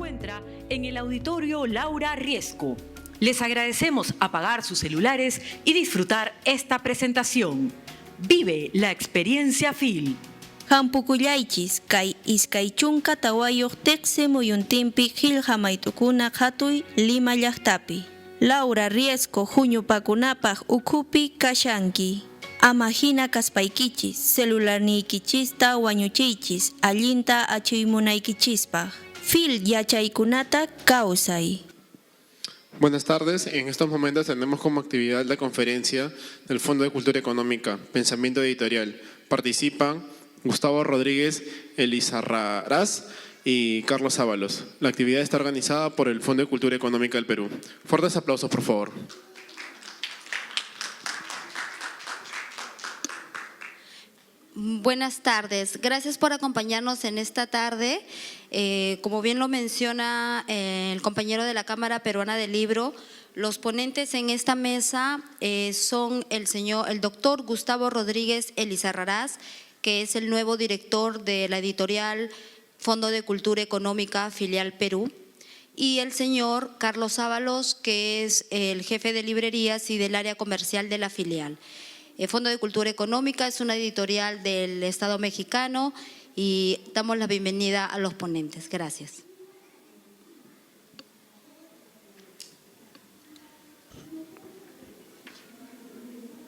encuentra en el auditorio Laura Riesco. Les agradecemos apagar sus celulares y disfrutar esta presentación. Vive la experiencia FIL. Hampukullaychis kay iskay chunka tawayuq teqsi muyuntinpi qillqamaytukuna qhatuy Lima llaqtapi. Laura Riesco huñupakunapaq ukhupi kashanki. Ama hina kaspaykichis, celularniykichista wañuchiychis, allinta achiymunaykichispaq. FIL yachaykunata kawsay. Buenas tardes. En estos momentos tenemos como actividad la conferencia del Fondo de Cultura Económica, Pensamiento Editorial. Participan Gustavo Rodríguez Elizarrarás y Carlos Ábalos. La actividad está organizada por el Fondo de Cultura Económica del Perú. Fuertes aplausos, por favor. Buenas tardes. Gracias por acompañarnos en esta tarde. Como bien lo menciona el compañero de la Cámara Peruana del Libro, los ponentes en esta mesa son el doctor Gustavo Rodríguez Elizarrarás, que es el nuevo director de la editorial Fondo de Cultura Económica, filial Perú, y el señor Carlos Ábalos, que es el jefe de librerías y del área comercial de la filial. El Fondo de Cultura Económica es una editorial del Estado mexicano y damos la bienvenida a los ponentes. Gracias.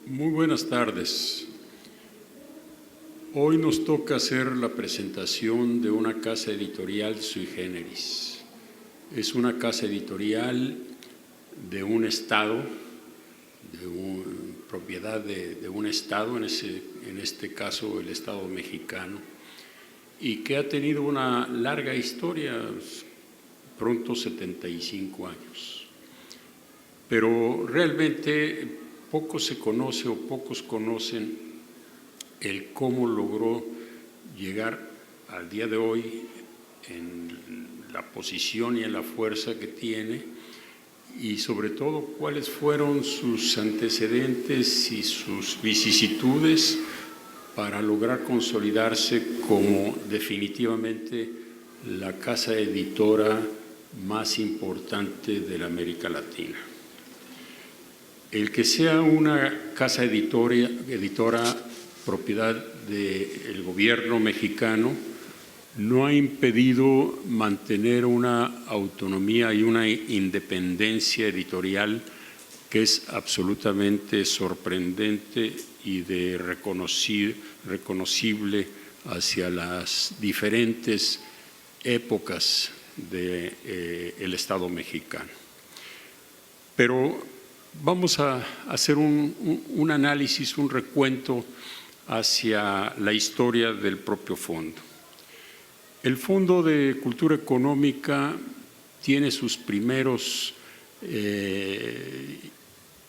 Muy buenas tardes. Hoy nos toca hacer la presentación de una casa editorial sui generis. Es una casa editorial de un estado, propiedad de un estado, en este caso el Estado mexicano, y que ha tenido una larga historia, pronto 75 años. Pero realmente poco se conoce o pocos conocen el cómo logró llegar al día de hoy en la posición y en la fuerza que tiene, y sobre todo cuáles fueron sus antecedentes y sus vicisitudes para lograr consolidarse como definitivamente la casa editora más importante de la América Latina. El que sea una casa editora propiedad del gobierno mexicano no ha impedido mantener una autonomía y una independencia editorial que es absolutamente sorprendente y de reconocible hacia las diferentes épocas del Estado mexicano. Pero vamos a hacer un análisis, un recuento hacia la historia del propio fondo. El Fondo de Cultura Económica tiene sus primeros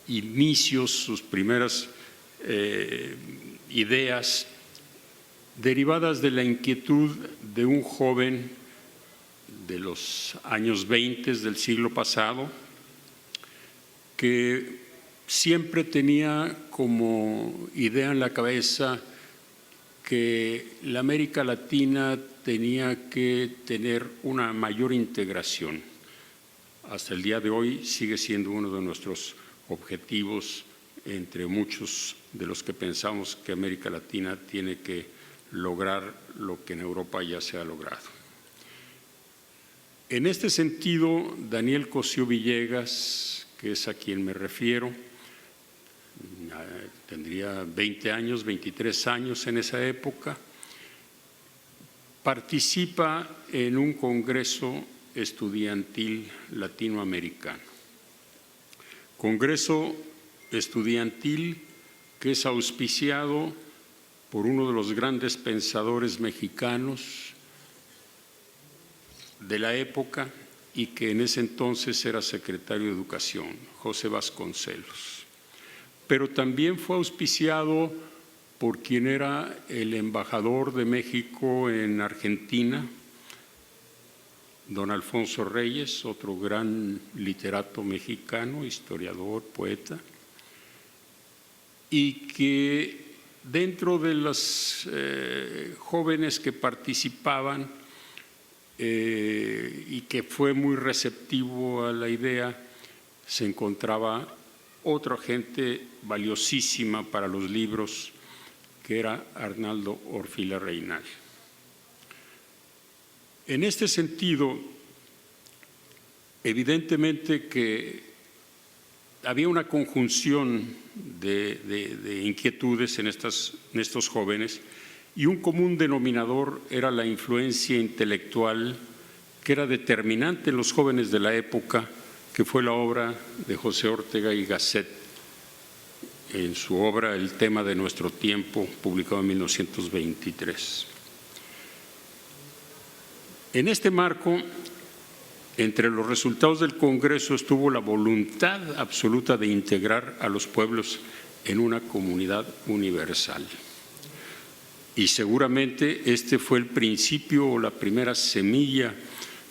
inicios, sus primeras ideas derivadas de la inquietud de un joven de los años 20 del siglo pasado que siempre tenía como idea en la cabeza que la América Latina tenía que tener una mayor integración. Hasta el día de hoy sigue siendo uno de nuestros objetivos, entre muchos de los que pensamos que América Latina tiene que lograr lo que en Europa ya se ha logrado. En este sentido, Daniel Cosío Villegas, que es a quien me refiero, tendría 20 años, 23 años en esa época, participa en un congreso estudiantil latinoamericano. Congreso estudiantil que es auspiciado por uno de los grandes pensadores mexicanos de la época y que en ese entonces era secretario de Educación, José Vasconcelos. Pero también fue auspiciado por quien era el embajador de México en Argentina, don Alfonso Reyes, otro gran literato mexicano, historiador, poeta, y que dentro de los jóvenes que participaban y que fue muy receptivo a la idea, se encontraba otra gente valiosísima para los libros, que era Arnaldo Orfila Reynal. En este sentido, evidentemente que había una conjunción de inquietudes en estos jóvenes, y un común denominador era la influencia intelectual que era determinante en los jóvenes de la época, que fue la obra de José Ortega y Gasset, en su obra El tema de nuestro tiempo, publicado en 1923. En este marco, entre los resultados del Congreso estuvo la voluntad absoluta de integrar a los pueblos en una comunidad universal. Y seguramente este fue el principio o la primera semilla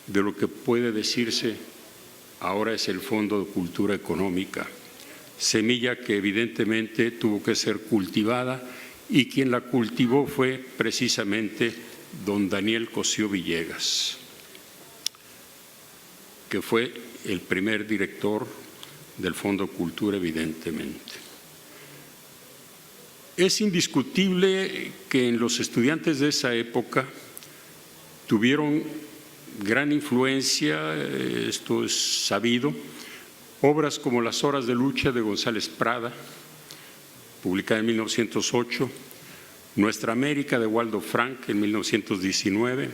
de lo que puede decirse ahora es el Fondo de Cultura Económica, semilla que evidentemente tuvo que ser cultivada, y quien la cultivó fue precisamente don Daniel Cosío Villegas, que fue el primer director del Fondo de Cultura, evidentemente. Es indiscutible que en los estudiantes de esa época tuvieron gran influencia, esto es sabido, obras como Las horas de lucha de González Prada, publicada en 1908, Nuestra América de Waldo Frank en 1919,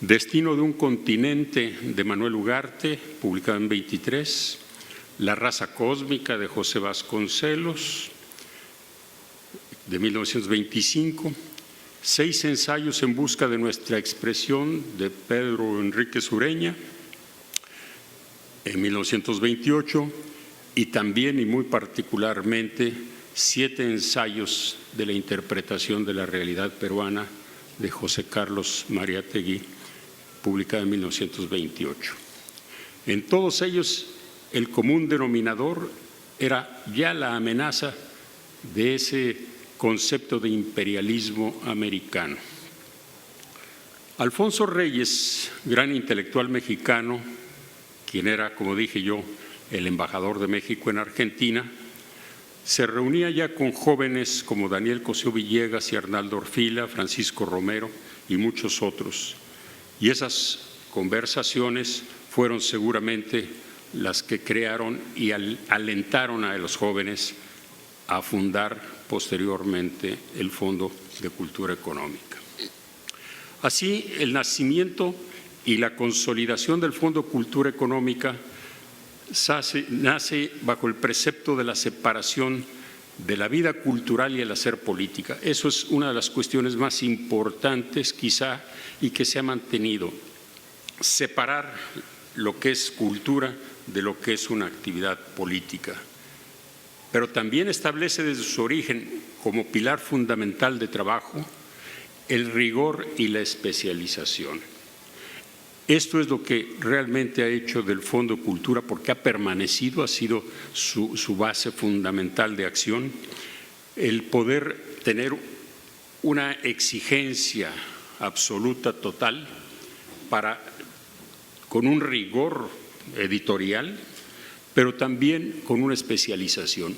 Destino de un continente de Manuel Ugarte, publicado en 23, La raza cósmica de José Vasconcelos, de 1925, 6 ensayos en busca de nuestra expresión de Pedro Enríquez Ureña, en 1928, y también y muy particularmente 7 ensayos de la interpretación de la realidad peruana de José Carlos Mariátegui, publicada en 1928. En todos ellos, el común denominador era ya la amenaza de ese concepto de imperialismo americano. Alfonso Reyes, gran intelectual mexicano, quien era, como dije yo, el embajador de México en Argentina, se reunía ya con jóvenes como Daniel Cosío Villegas y Arnaldo Orfila, Francisco Romero y muchos otros. Y esas conversaciones fueron seguramente las que crearon y alentaron a los jóvenes a fundar posteriormente el Fondo de Cultura Económica. Así, el nacimiento y la consolidación del Fondo de Cultura Económica nace bajo el precepto de la separación de la vida cultural y el hacer política. Eso es una de las cuestiones más importantes quizá y que se ha mantenido. Separar lo que es cultura de lo que es una actividad política. Pero también establece desde su origen como pilar fundamental de trabajo el rigor y la especialización. Esto es lo que realmente ha hecho del Fondo de Cultura, porque ha permanecido, ha sido su base fundamental de acción, el poder tener una exigencia absoluta, total, con un rigor editorial, pero también con una especialización.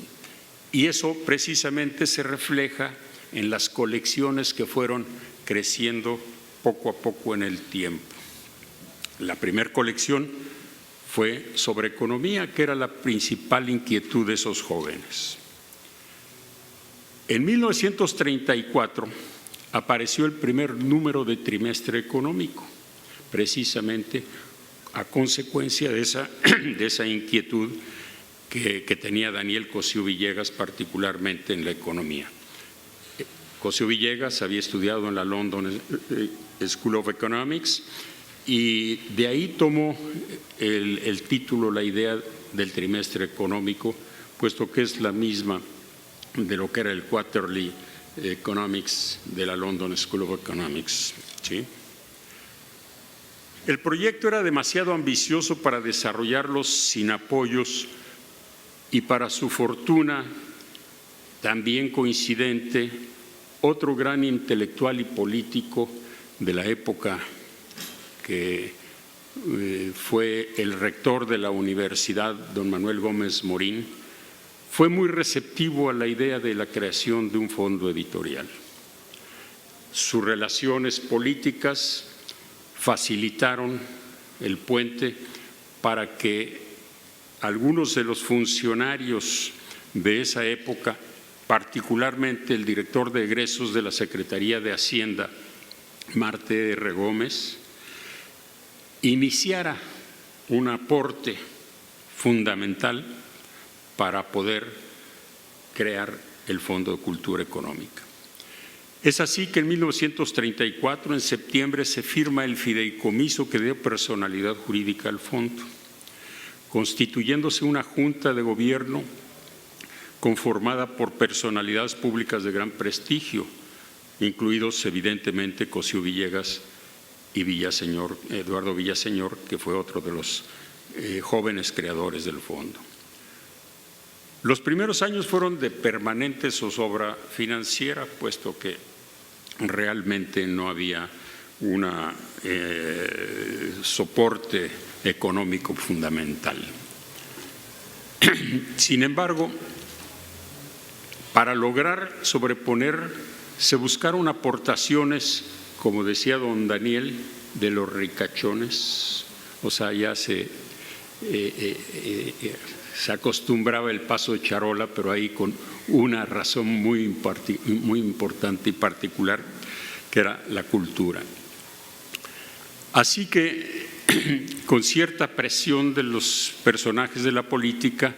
Y eso precisamente se refleja en las colecciones que fueron creciendo poco a poco en el tiempo. La primera colección fue sobre economía, que era la principal inquietud de esos jóvenes. En 1934 apareció el primer número de Trimestre Económico, precisamente a consecuencia de esa inquietud que tenía Daniel Cosío Villegas, particularmente en la economía. Cosío Villegas había estudiado en la London School of Economics y de ahí tomó el título, la idea del trimestre económico, puesto que es la misma de lo que era el Quarterly Economics de la London School of Economics, ¿sí? El proyecto era demasiado ambicioso para desarrollarlo sin apoyos y, para su fortuna, también coincidente, otro gran intelectual y político de la época que fue el rector de la universidad, don Manuel Gómez Morín, fue muy receptivo a la idea de la creación de un fondo editorial. Sus relaciones políticas facilitaron el puente para que algunos de los funcionarios de esa época, particularmente el director de egresos de la Secretaría de Hacienda, Marte R. Gómez, iniciara un aporte fundamental para poder crear el Fondo de Cultura Económica. Es así que en 1934, en septiembre, se firma el fideicomiso que dio personalidad jurídica al fondo, constituyéndose una junta de gobierno conformada por personalidades públicas de gran prestigio, incluidos evidentemente Cosío Villegas y Eduardo Villaseñor, que fue otro de los jóvenes creadores del fondo. Los primeros años fueron de permanente zozobra financiera, puesto que realmente no había un soporte económico fundamental. Sin embargo, para lograr sobreponer, se buscaron aportaciones, como decía don Daniel, de los ricachones, o sea, ya se acostumbraba el paso de charola, pero ahí con una razón muy importante y particular, que era la cultura. Así que, con cierta presión de los personajes de la política,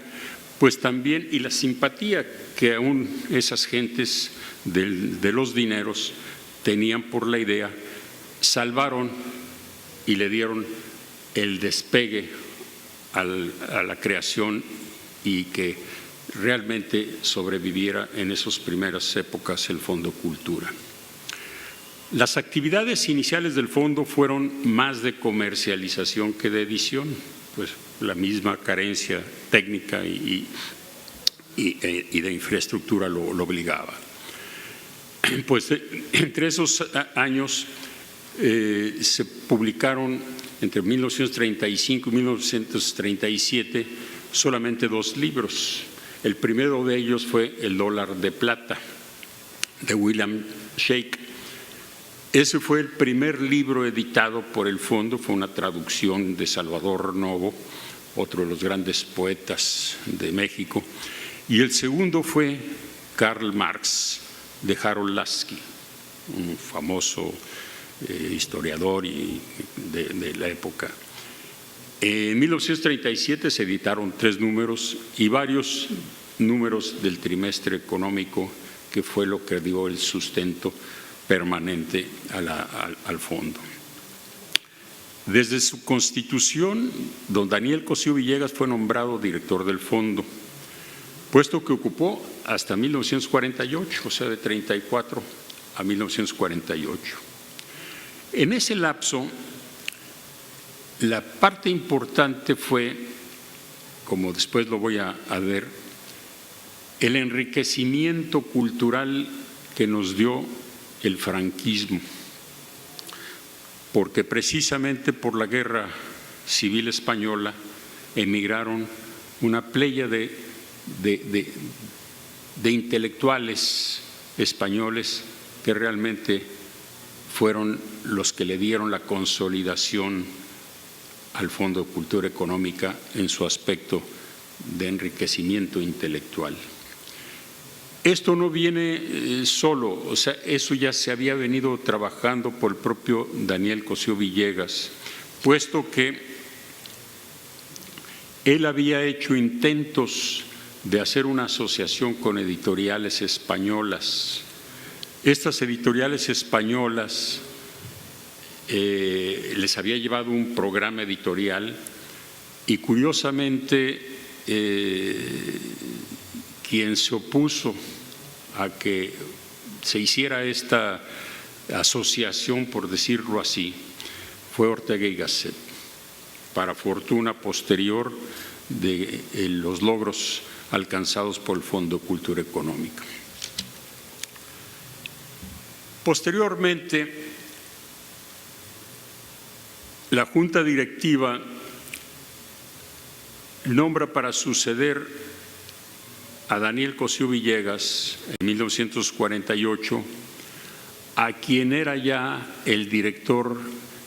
pues también, y la simpatía que aún esas gentes de los dineros tenían por la idea, salvaron y le dieron el despegue a la creación y que realmente sobreviviera en esas primeras épocas el Fondo Cultura. Las actividades iniciales del fondo fueron más de comercialización que de edición, pues la misma carencia técnica y de infraestructura lo obligaba. Pues entre esos años se publicaron entre 1935 y 1937 solamente 2 libros. El primero de ellos fue El dólar de plata, de William Shake. Ese fue el primer libro editado por el fondo, fue una traducción de Salvador Novo, otro de los grandes poetas de México. Y el segundo fue Karl Marx, de Harold Lasky, un famoso historiador de la época. En 1937 se editaron 3 números y varios números del trimestre económico, que fue lo que dio el sustento permanente al fondo. Desde su constitución, don Daniel Cosío Villegas fue nombrado director del fondo, puesto que ocupó hasta 1948, o sea, de 34 a 1948. En ese lapso, la parte importante fue, como después lo voy a ver, el enriquecimiento cultural que nos dio el franquismo, porque precisamente por la Guerra Civil Española emigraron una pléyade de intelectuales españoles que realmente fueron los que le dieron la consolidación al Fondo de Cultura Económica en su aspecto de enriquecimiento intelectual. Esto no viene solo, o sea, eso ya se había venido trabajando por el propio Daniel Cosío Villegas, puesto que él había hecho intentos de hacer una asociación con editoriales españolas. Estas editoriales españolas les había llevado un programa editorial y curiosamente quien se opuso a que se hiciera esta asociación, por decirlo así, fue Ortega y Gasset, para fortuna posterior de los logros alcanzados por el Fondo de Cultura Económica. Posteriormente, la Junta Directiva nombra para suceder a Daniel Cosío Villegas en 1948, a quien era ya el director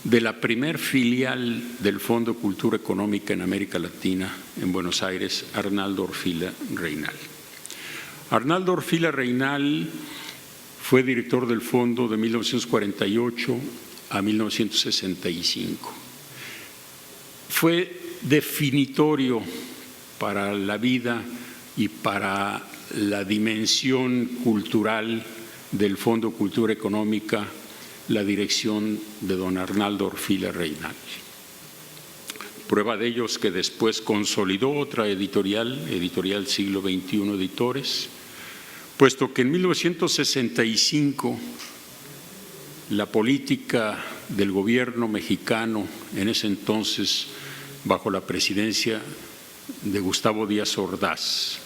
de la primer filial del Fondo de Cultura Económica en América Latina, en Buenos Aires, Arnaldo Orfila Reynal. Arnaldo Orfila Reynal fue director del Fondo de 1948 a 1965. Fue definitorio para la vida y para la dimensión cultural del Fondo de Cultura Económica, la dirección de don Arnaldo Orfila Reynal. Prueba de ello es que después consolidó otra editorial, Editorial Siglo XXI Editores, puesto que en 1965 la política del gobierno mexicano, en ese entonces bajo la presidencia de Gustavo Díaz Ordaz,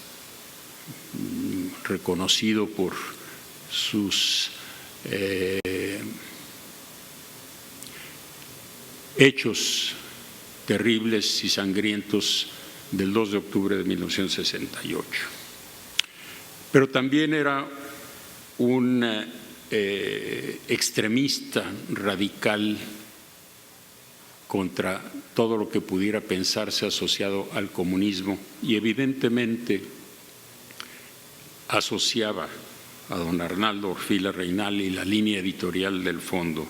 reconocido por sus hechos terribles y sangrientos del 2 de octubre de 1968. Pero también era un extremista radical contra todo lo que pudiera pensarse asociado al comunismo y evidentemente asociaba a don Arnaldo Orfila Reynal y la línea editorial del Fondo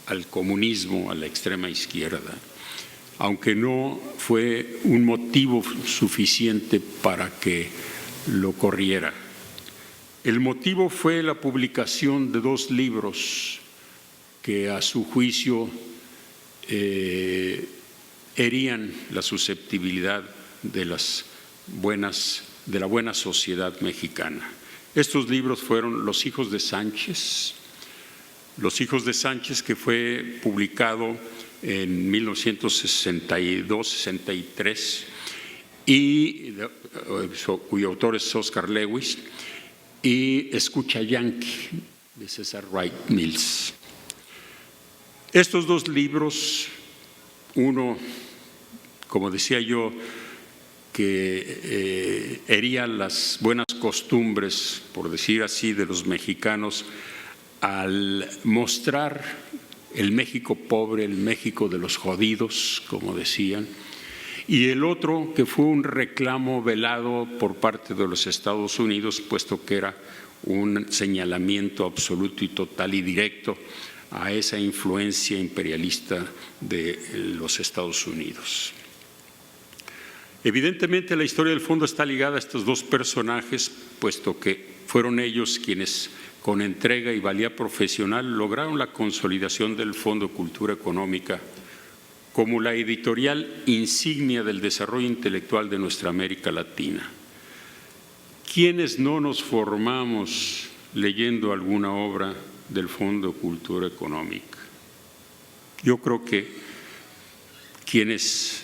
al comunismo, a la extrema izquierda, aunque no fue un motivo suficiente para que lo corriera. El motivo fue la publicación de 2 libros que a su juicio herían la susceptibilidad de la buena sociedad mexicana. Estos libros fueron Los hijos de Sánchez, que fue publicado en 1962-63 y cuyo autor es Oscar Lewis, y Escucha Yankee, de César Wright Mills. Estos 2 libros, uno, como decía yo, que hería las buenas costumbres, por decir así, de los mexicanos, al mostrar el México pobre, el México de los jodidos, como decían, y el otro que fue un reclamo velado por parte de los Estados Unidos, puesto que era un señalamiento absoluto y total y directo a esa influencia imperialista de los Estados Unidos. Evidentemente la historia del Fondo está ligada a estos 2 personajes, puesto que fueron ellos quienes con entrega y valía profesional lograron la consolidación del Fondo de Cultura Económica como la editorial insignia del desarrollo intelectual de nuestra América Latina. ¿Quiénes no nos formamos leyendo alguna obra del Fondo de Cultura Económica? Yo creo que quienes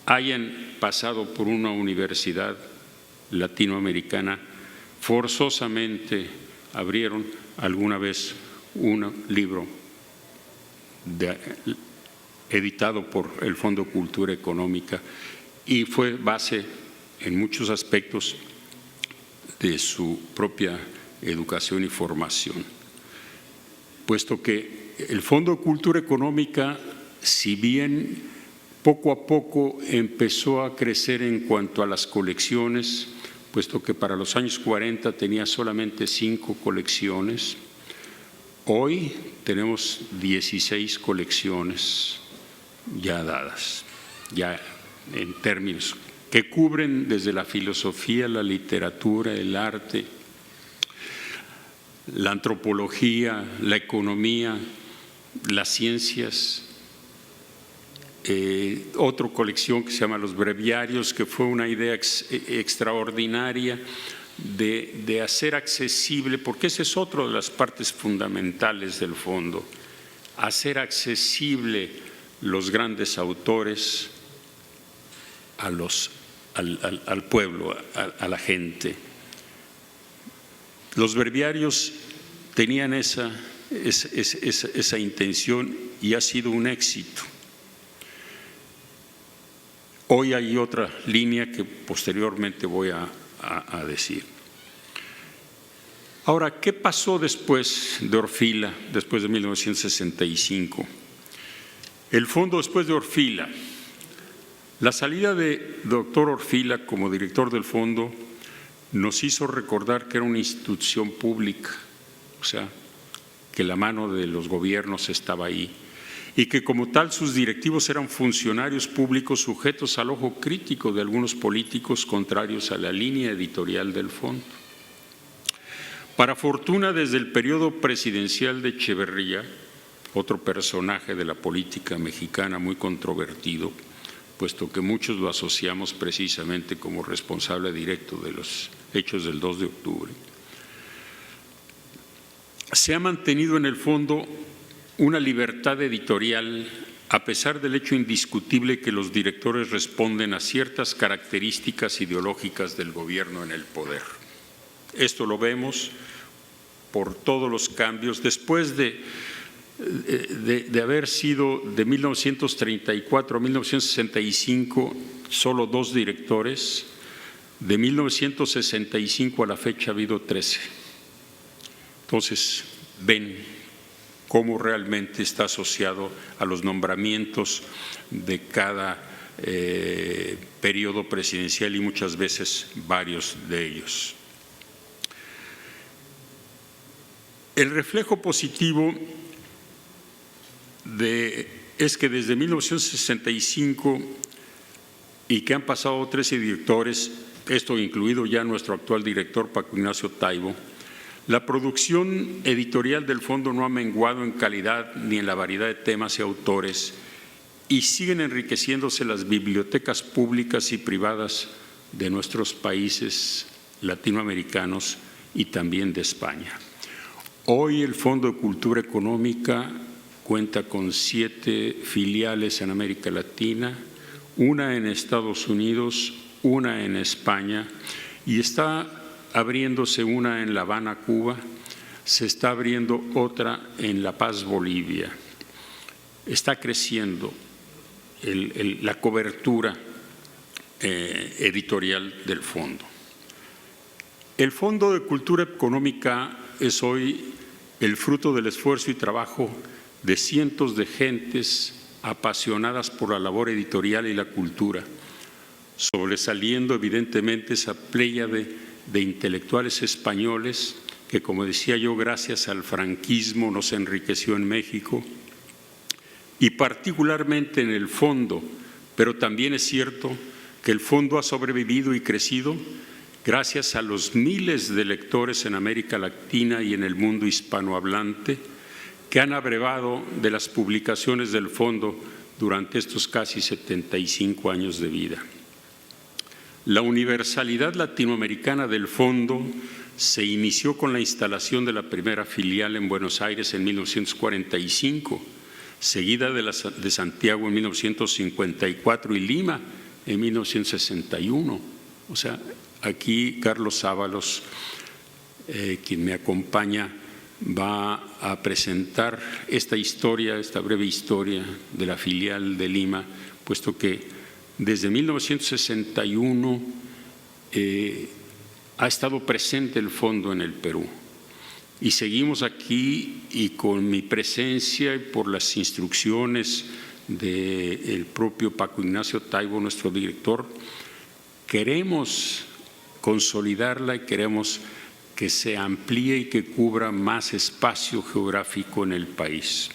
hayan pasado por una universidad latinoamericana forzosamente abrieron alguna vez un libro editado por el Fondo de Cultura Económica y fue base en muchos aspectos de su propia educación y formación, puesto que el Fondo de Cultura Económica, si bien poco a poco empezó a crecer en cuanto a las colecciones, puesto que para los años 40 tenía solamente 5 colecciones, hoy tenemos 16 colecciones ya dadas, ya en términos que cubren desde la filosofía, la literatura, el arte, la antropología, la economía, las ciencias. Otra colección que se llama Los Breviarios, que fue una idea extraordinaria de hacer accesible, porque esa es otra de las partes fundamentales del fondo, hacer accesible los grandes autores al pueblo, a la gente. Los breviarios tenían esa esa intención y ha sido un éxito. Hoy hay otra línea que posteriormente voy a decir. Ahora, ¿qué pasó después de Orfila, después de 1965? El fondo después de Orfila. La salida de doctor Orfila como director del fondo nos hizo recordar que era una institución pública, o sea, que la mano de los gobiernos estaba ahí y que como tal sus directivos eran funcionarios públicos sujetos al ojo crítico de algunos políticos contrarios a la línea editorial del fondo. Para fortuna, desde el periodo presidencial de Echeverría, otro personaje de la política mexicana muy controvertido, puesto que muchos lo asociamos precisamente como responsable directo de los hechos del 2 de octubre, se ha mantenido en el fondo una libertad editorial a pesar del hecho indiscutible que los directores responden a ciertas características ideológicas del gobierno en el poder. Esto lo vemos por todos los cambios. Después de haber sido de 1934 a 1965 solo 2 directores, de 1965 a la fecha ha habido 13. Entonces, ven cómo realmente está asociado a los nombramientos de cada periodo presidencial y muchas veces varios de ellos. El reflejo positivo es que desde 1965 y que han pasado 13 directores, esto incluido ya nuestro actual director Paco Ignacio Taibo, la producción editorial del fondo no ha menguado en calidad ni en la variedad de temas y autores y siguen enriqueciéndose las bibliotecas públicas y privadas de nuestros países latinoamericanos y también de España. Hoy el Fondo de Cultura Económica cuenta con 7 filiales en América Latina, una en Estados Unidos, una en España y está abriéndose una en La Habana, Cuba, se está abriendo otra en La Paz, Bolivia. Está creciendo la cobertura editorial del fondo. El Fondo de Cultura Económica es hoy el fruto del esfuerzo y trabajo de cientos de gentes apasionadas por la labor editorial y la cultura, sobresaliendo evidentemente esa pléyade de intelectuales españoles que, como decía yo, gracias al franquismo nos enriqueció en México y particularmente en el fondo, pero también es cierto que el fondo ha sobrevivido y crecido gracias a los miles de lectores en América Latina y en el mundo hispanohablante que han abrevado de las publicaciones del fondo durante estos casi 75 años de vida. La universalidad latinoamericana del fondo se inició con la instalación de la primera filial en Buenos Aires en 1945, seguida de Santiago en 1954 y Lima en 1961. O sea, aquí Carlos Ábalos, quien me acompaña, va a presentar esta historia, esta breve historia de la filial de Lima, puesto que desde 1961 ha estado presente el fondo en el Perú y seguimos aquí y con mi presencia y por las instrucciones del propio Paco Ignacio Taibo, nuestro director, queremos consolidarla y queremos que se amplíe y que cubra más espacio geográfico en el país.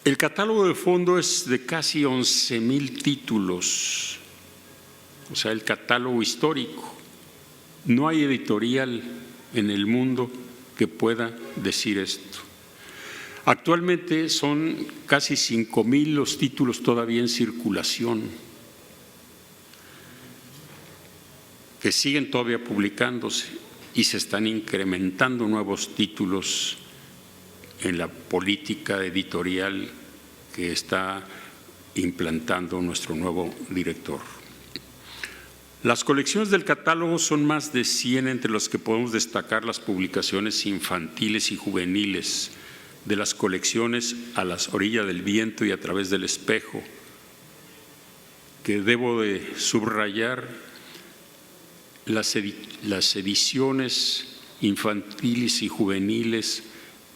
El catálogo de fondo es de casi 11,000 títulos, o sea, el catálogo histórico. No hay editorial en el mundo que pueda decir esto. Actualmente son casi 5,000 los títulos todavía en circulación, que siguen todavía publicándose y se están incrementando nuevos títulos en la política editorial que está implantando nuestro nuevo director. Las colecciones del catálogo son más de 100, entre las que podemos destacar las publicaciones infantiles y juveniles de las colecciones A las orillas del viento y A través del espejo, que debo de subrayar. Las ediciones infantiles y juveniles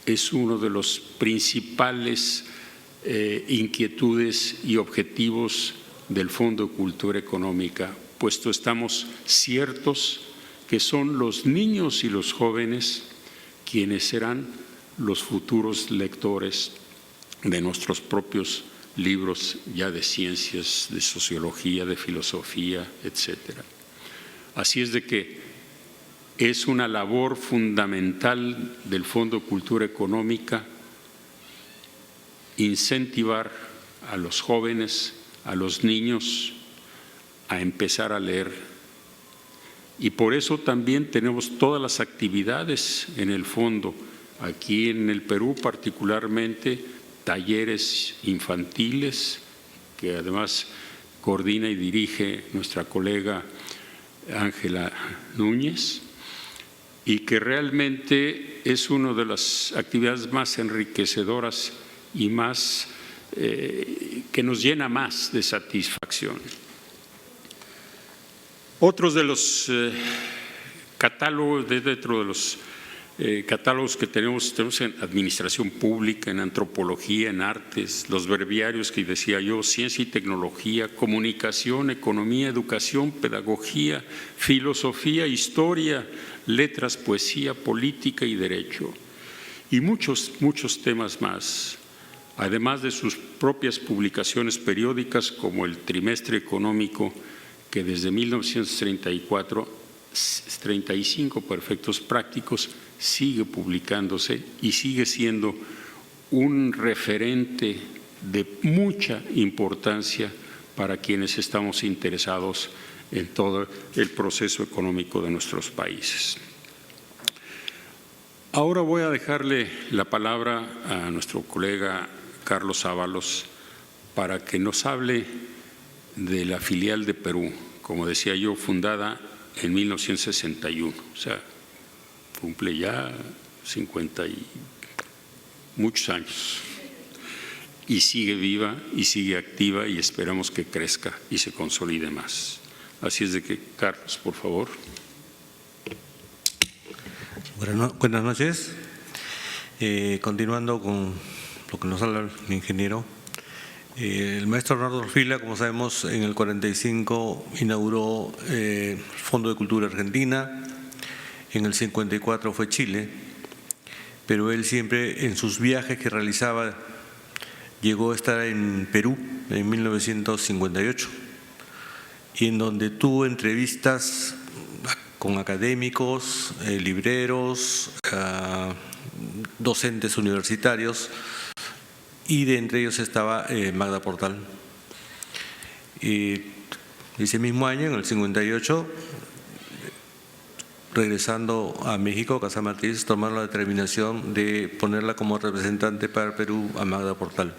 es uno de los principales inquietudes y objetivos del Fondo de Cultura Económica, puesto estamos ciertos que son los niños y los jóvenes quienes serán los futuros lectores de nuestros propios libros ya de ciencias, de sociología, de filosofía, etcétera. Así es de que es una labor fundamental del Fondo de Cultura Económica incentivar a los jóvenes, a los niños, a empezar a leer. Y por eso también tenemos todas las actividades en el fondo. Aquí en el Perú particularmente, talleres infantiles, que además coordina y dirige nuestra colega Ángela Núñez, y que realmente es una de las actividades más enriquecedoras y más que nos llena más de satisfacción. Otros de los catálogos, dentro de los catálogos que tenemos en administración pública, en antropología, en artes, los breviarios que decía yo, ciencia y tecnología, comunicación, economía, educación, pedagogía, filosofía, historia, letras, poesía, política y derecho, y muchos temas más, además de sus propias publicaciones periódicas como el Trimestre Económico, que desde 1935 para efectos prácticos sigue publicándose y sigue siendo un referente de mucha importancia para quienes estamos interesados en todo el proceso económico de nuestros países. Ahora voy a dejarle la palabra a nuestro colega Carlos Ábalos para que nos hable de la filial de Perú, como decía yo, fundada en 1961, o sea, cumple ya 50 y muchos años, y sigue viva y sigue activa y esperamos que crezca y se consolide más. Así es de que, Carlos, por favor. Buenas noches. Continuando con lo que nos habla el ingeniero, el maestro Bernardo Orfila, como sabemos, en el 45 inauguró el Fondo de Cultura Argentina, en el 54 fue Chile, pero él siempre en sus viajes que realizaba llegó a estar en Perú en 1958, y en donde tuvo entrevistas con académicos, libreros, docentes universitarios, y de entre ellos estaba Magda Portal. Ese mismo año, en el 58, regresando a México, Casa Martínez, tomaron la determinación de ponerla como representante para el Perú a Magda Portal,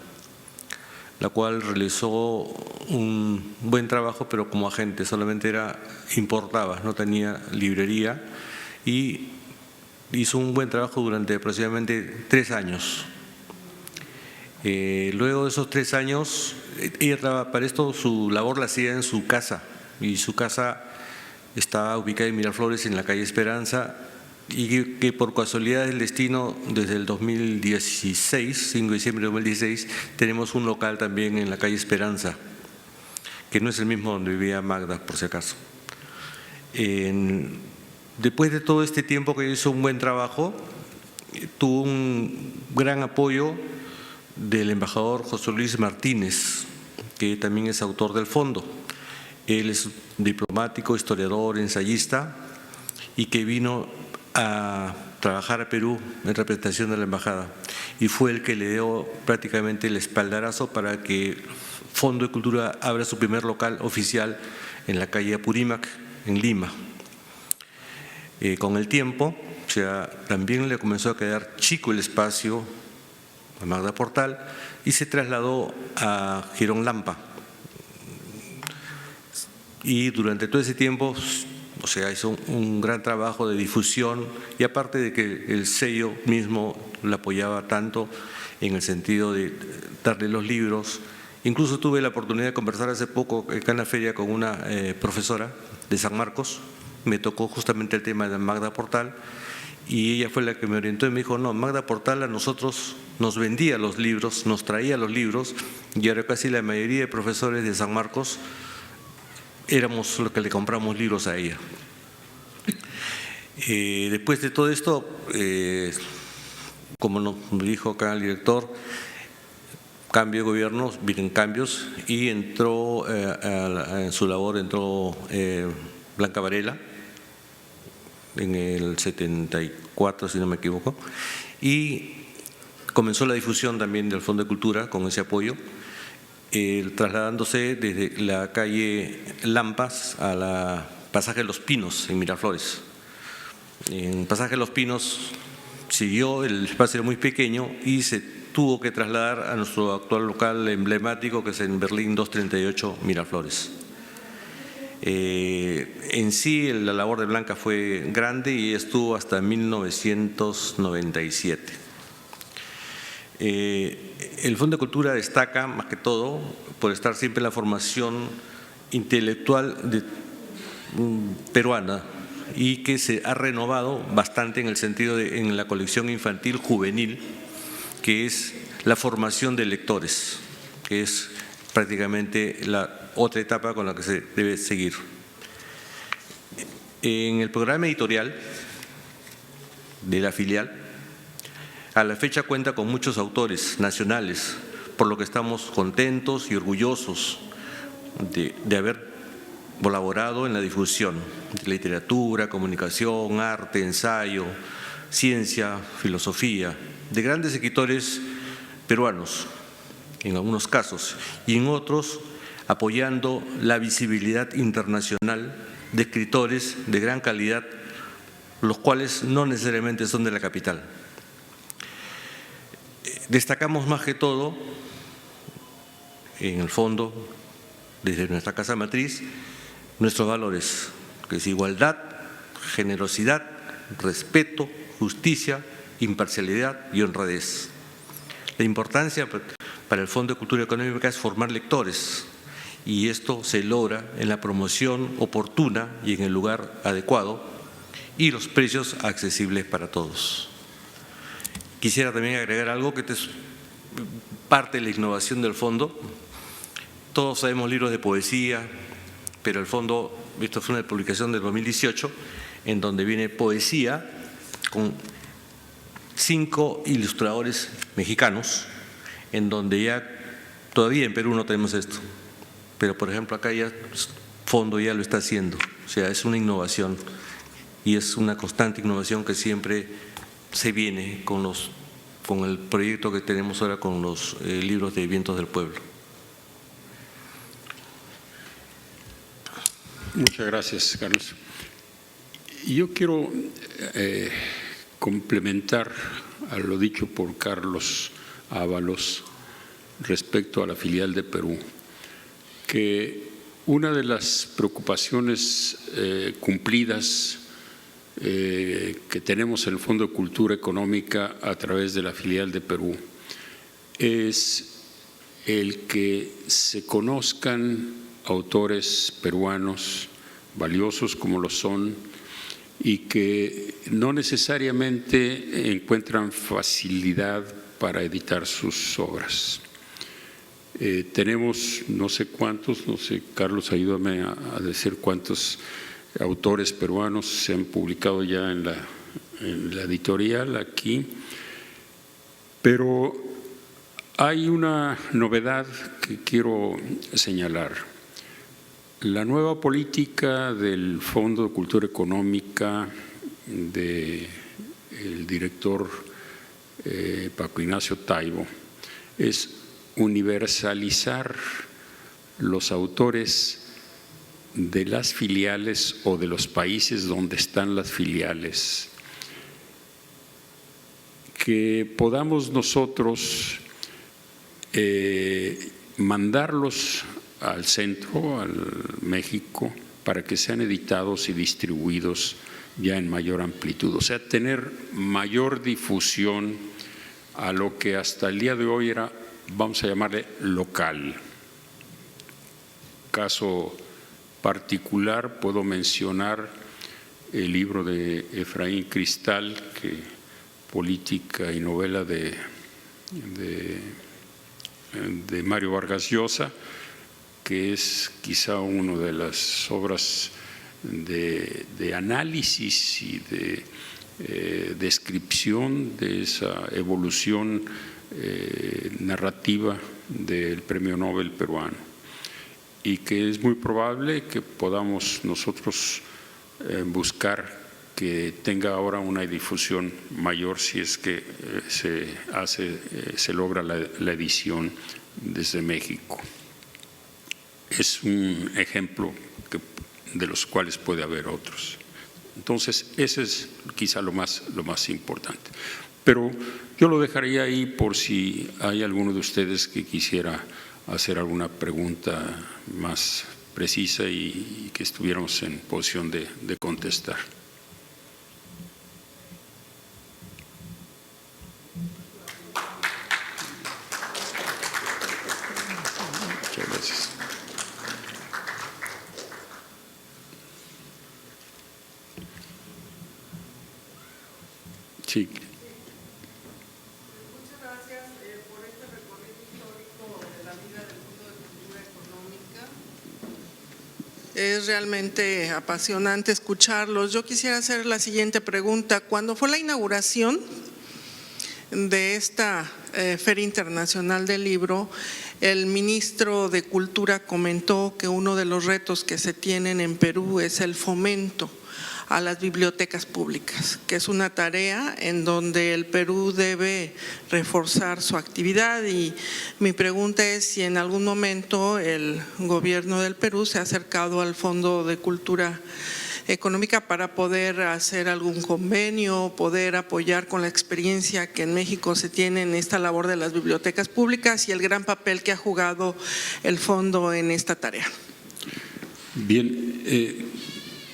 la cual realizó un buen trabajo, pero como agente, solamente importaba, no tenía librería, y hizo un buen trabajo durante aproximadamente 3 años. Luego de esos 3 años, ella para esto su labor la hacía en su casa, y su casa estaba ubicada en Miraflores, en la calle Esperanza, y que por casualidad del destino, desde el 2016, 5 de diciembre de 2016, tenemos un local también en la calle Esperanza, que no es el mismo donde vivía Magda, por si acaso. Después de todo este tiempo que hizo un buen trabajo, tuvo un gran apoyo del embajador José Luis Martínez, que también es autor del fondo. Él es diplomático, historiador, ensayista, y que vino a trabajar a Perú en representación de la embajada, y fue el que le dio prácticamente el espaldarazo para que Fondo de Cultura abra su primer local oficial en la calle Apurímac, en Lima. Con el tiempo, o sea, también le comenzó a quedar chico el espacio a Magda Portal y se trasladó a Girón Lampa. y durante todo ese tiempo, o sea, hizo un gran trabajo de difusión, y aparte de que el sello mismo la apoyaba tanto en el sentido de darle los libros. Incluso tuve la oportunidad de conversar hace poco acá en la feria con una profesora de San Marcos. Me tocó justamente el tema de Magda Portal, y ella fue la que me orientó y me dijo: no, Magda Portal a nosotros nos vendía los libros, nos traía los libros, y ahora casi la mayoría de profesores de San Marcos éramos los que le compramos libros a ella. Después de todo esto, como nos dijo acá el director, cambio de gobierno, vienen cambios, y entró en su labor Blanca Varela en el 74, si no me equivoco, y comenzó la difusión también del Fondo de Cultura con ese apoyo, trasladándose desde la calle Lampas a la Pasaje de los Pinos en Miraflores. En Pasaje de los Pinos siguió, el espacio era muy pequeño y se tuvo que trasladar a nuestro actual local emblemático, que es en Berlín 238 Miraflores. En sí la labor de Blanca fue grande y estuvo hasta 1997. El Fondo de Cultura destaca más que todo por estar siempre en la formación intelectual peruana, y que se ha renovado bastante en el sentido de en la colección infantil juvenil, que es la formación de lectores, que es prácticamente la otra etapa con la que se debe seguir. En el programa editorial de la filial, a la fecha cuenta con muchos autores nacionales, por lo que estamos contentos y orgullosos de haber colaborado en la difusión de literatura, comunicación, arte, ensayo, ciencia, filosofía, de grandes escritores peruanos, en algunos casos, y en otros apoyando la visibilidad internacional de escritores de gran calidad, los cuales no necesariamente son de la capital. Destacamos más que todo, en el fondo, desde nuestra casa matriz, nuestros valores, que es igualdad, generosidad, respeto, justicia, imparcialidad y honradez. La importancia para el Fondo de Cultura Económica es formar lectores, y esto se logra en la promoción oportuna y en el lugar adecuado, y los precios accesibles para todos. Quisiera también agregar algo que es parte de la innovación del fondo. Todos sabemos libros de poesía, pero el fondo, esto fue una publicación del 2018, en donde viene poesía con 5 ilustradores mexicanos, en donde ya todavía en Perú no tenemos esto, pero por ejemplo acá ya Fondo ya lo está haciendo. O sea, es una innovación, y es una constante innovación que siempre se viene con el proyecto que tenemos ahora con los libros de Vientos del Pueblo. Muchas gracias, Carlos. Yo quiero complementar a lo dicho por Carlos Ábalos respecto a la filial de Perú, que una de las preocupaciones cumplidas que tenemos en el Fondo de Cultura Económica a través de la filial de Perú es el que se conozcan autores peruanos valiosos como lo son, y que no necesariamente encuentran facilidad para editar sus obras. Tenemos no sé cuántos, no sé, Carlos, ayúdame a decir cuántos autores peruanos se han publicado ya en la editorial aquí, pero hay una novedad que quiero señalar. La nueva política del Fondo de Cultura Económica del director Paco Ignacio Taibo es universalizar los autores de las filiales o de los países donde están las filiales, que podamos nosotros mandarlos al centro, al México, para que sean editados y distribuidos ya en mayor amplitud. O sea, tener mayor difusión a lo que hasta el día de hoy era, vamos a llamarle, local. Caso particular, puedo mencionar el libro de Efraín Cristal, Política y novela de Mario Vargas Llosa, que es quizá una de las obras de análisis y de descripción de esa evolución narrativa del Premio Nobel peruano, y que es muy probable que podamos nosotros buscar que tenga ahora una difusión mayor si es que se logra la edición desde México. Es un ejemplo de los cuales puede haber otros. Entonces, ese es quizá lo más importante. Pero yo lo dejaría ahí por si hay alguno de ustedes que quisiera hacer alguna pregunta más precisa y que estuviéramos en posición de contestar. Muchas gracias. Sí. Muchas gracias por este recorrido histórico de la vida del Fondo de Cultura Económica. Es realmente apasionante escucharlos. Yo quisiera hacer la siguiente pregunta. Cuando fue la inauguración de esta Feria Internacional del Libro, el ministro de Cultura comentó que uno de los retos que se tienen en Perú es el fomento a las bibliotecas públicas, que es una tarea en donde el Perú debe reforzar su actividad, y mi pregunta es si en algún momento el gobierno del Perú se ha acercado al Fondo de Cultura Económica para poder hacer algún convenio, poder apoyar con la experiencia que en México se tiene en esta labor de las bibliotecas públicas y el gran papel que ha jugado el fondo en esta tarea. Bien,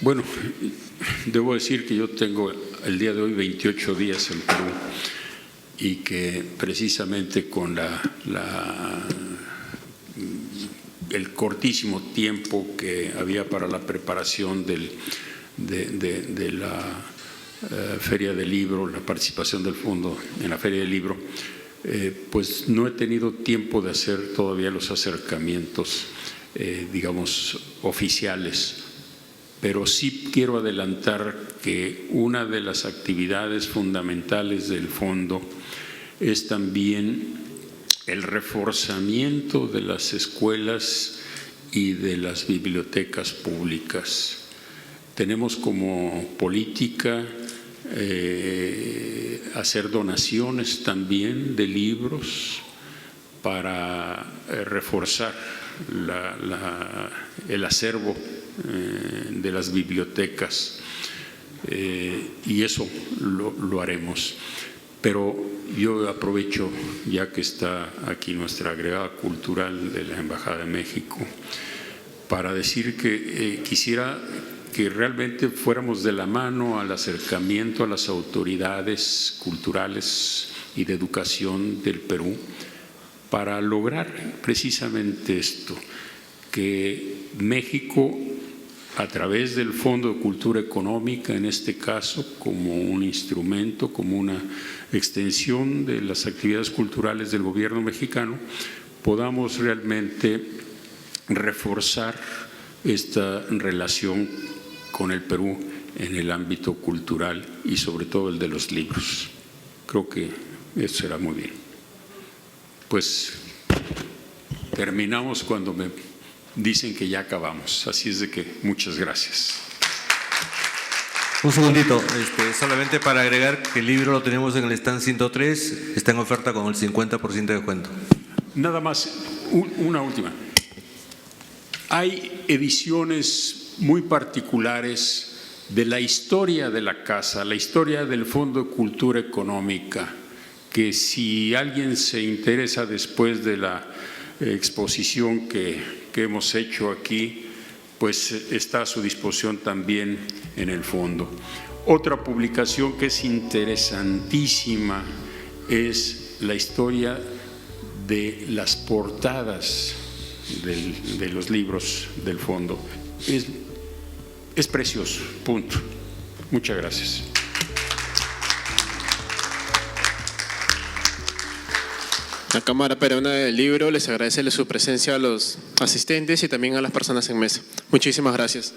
bueno, debo decir que yo tengo el día de hoy 28 días en Perú y que precisamente con el cortísimo tiempo que había para la preparación de la Feria del Libro, la participación del fondo en la Feria del Libro, pues no he tenido tiempo de hacer todavía los acercamientos, digamos, oficiales. Pero sí quiero adelantar que una de las actividades fundamentales del fondo es también el reforzamiento de las escuelas y de las bibliotecas públicas. Tenemos como política hacer donaciones también de libros para reforzar el acervo de las bibliotecas, y eso lo haremos. Pero yo aprovecho, ya que está aquí nuestra agregada cultural de la Embajada de México, para decir que quisiera que realmente fuéramos de la mano al acercamiento a las autoridades culturales y de educación del Perú para lograr precisamente esto, que México, a través del Fondo de Cultura Económica, en este caso, como un instrumento, como una extensión de las actividades culturales del gobierno mexicano, podamos realmente reforzar esta relación con el Perú en el ámbito cultural y sobre todo el de los libros. Creo que eso será muy bien. Pues terminamos cuando me dicen que ya acabamos, así es de que muchas gracias. Un segundito, solamente para agregar que el libro lo tenemos en el stand 103, está en oferta con el 50% de descuento. Nada más, una última. Hay ediciones muy particulares de la historia de la casa, la historia del Fondo de Cultura Económica, que si alguien se interesa después de la exposición que hemos hecho aquí, pues está a su disposición también en el fondo. Otra publicación que es interesantísima es la historia de las portadas de los libros del fondo. Es precioso, punto. Muchas gracias. La Cámara Peruana del Libro les agradece su presencia a los asistentes y también a las personas en mesa. Muchísimas gracias.